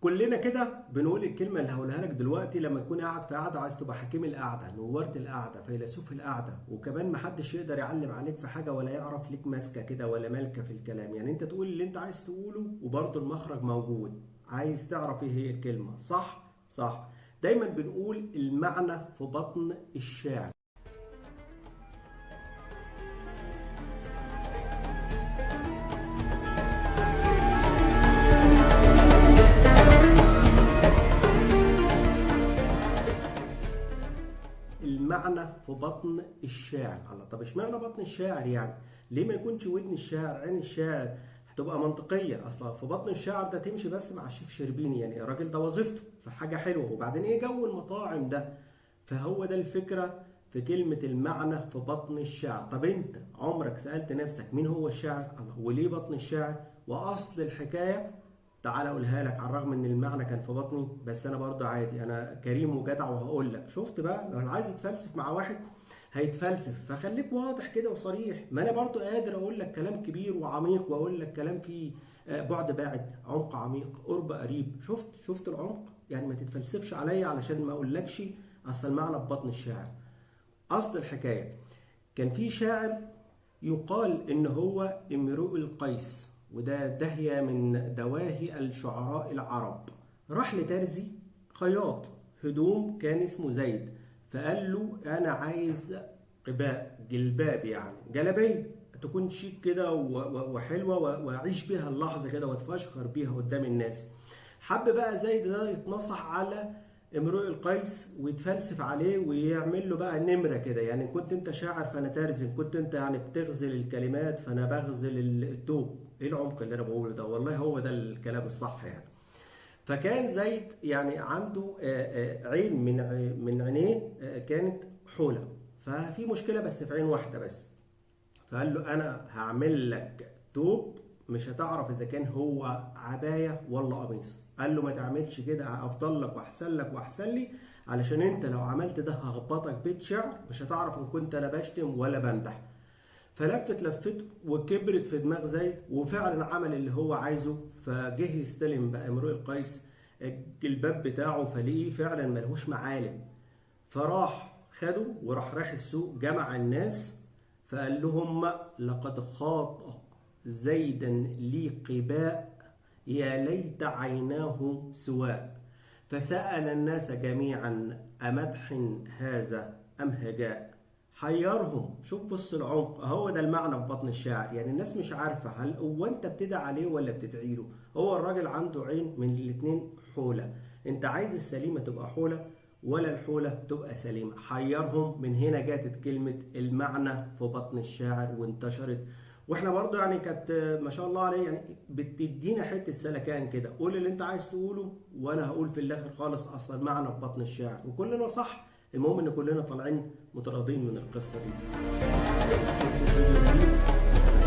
كلنا كده بنقول الكلمة اللي هقولها لك دلوقتي لما تكون قاعد في قعدة عايز تبقى حكيم القعدة، نورت القعدة، فيلسوف القعدة، وكمان محدش يقدر يعلم عليك في حاجة ولا يعرف ليك ماسكة كده ولا مالكة في الكلام. يعني انت تقول اللي انت عايز تقوله وبرضه المخرج موجود. عايز تعرف ايه هي الكلمة، صح؟ صح. دايما بنقول المعنى في بطن الشاعر. المعنى في بطن الشاعر. الله، طب اشمعنى بطن الشاعر يعني؟ ليه ما يكونش ودن الشاعر، عين الشاعر؟ هتبقى منطقية. اصلا في بطن الشاعر ده تمشي بس مع الشيف شربيني، يعني الراجل ده وظيفته فحاجة حلوة. وبعدين ايه جو المطاعم ده؟ فهو ده الفكرة في كلمة المعنى في بطن الشاعر. طب انت عمرك سألت نفسك مين هو الشاعر؟ الله، وليه بطن الشاعر؟ واصل الحكاية تعال اقولها لك. على الرغم ان المعنى كان في بطني بس انا برضو عادي، انا كريم وجدع وهقول لك. شفت بقى؟ لو عايز يتفلسف مع واحد هيتفلسف، فخليك واضح كده وصريح. ما انا برضو قادر اقول لك كلام كبير وعميق، واقول لك كلام فيه بعد باعد، عمق عميق، قرب قريب. شفت العمق؟ يعني ما تتفلسفش عليا علشان ما اقولكش اصل المعنى في بطن الشاعر. اصل الحكايه كان في شاعر يقال ان هو امرؤ القيس، وده داهية من دواهي الشعراء العرب. راح لترزي خياط هدوم كان اسمه زيد، فقال له انا عايز قباء، جلباب يعني جلابيه تكون شيك كده وحلوه واعيش بيها اللحظه كده واتفشخر بيها قدام الناس. حب بقى زيد ده يتنصح على امرؤ القيس ويتفلسف عليه ويعمل له بقى نمره كده. يعني كنت انت شاعر فانا ترزم، كنت انت يعني بتغزل الكلمات فانا بغزل التوب. ايه العمق اللي انا بقوله ده؟ والله هو ده الكلام الصح يعني. فكان زيد يعني عنده عين من عينيه كانت حوله، ففي مشكله بس في عين واحده بس. فقال له انا هعمل لك توب مش هتعرف اذا كان هو عبايه ولا قميص. قال له ما تعملش كده، هافضل لك واحسن لك واحسن لي، علشان انت لو عملت ده هخبطك بيت شعر مش هتعرف ان كنت انا بشتم ولا بمدح. فلفت وكبرت في دماغ زيد، وفعلا عمل اللي هو عايزه. فجه يستلم بقى امرؤ القيس الجلباب بتاعه، فلقيه فعلا ملهوش معالم. فراح خده وراح السوق، جمع الناس فقال لهم لقد خاط زيدا لي قباء يا ليت عيناه سواء. فسأل الناس جميعا أمدح هذا أم هجاء؟ حيرهم. شوف بص العمق، هو ده المعنى في بطن الشاعر. يعني الناس مش عارفة هل هو انت بتدعي عليه ولا بتدعي له. هو الراجل عنده عين من الاتنين حولة، انت عايز السليمة تبقى حولة ولا الحولة تبقى سليمة؟ حيرهم. من هنا جاتت كلمة المعنى في بطن الشاعر وانتشرت. واحنا برضو يعني كانت ما شاء الله عليه يعني بتدينا حتة سلكان كده. قول اللي انت عايز تقوله وانا هقول في الاخر خالص اصل المعنى في بطن الشاعر، وكلنا صح. المهم ان كلنا طالعين متراضين من القصة دي. شوفوا الفيديو الجديد.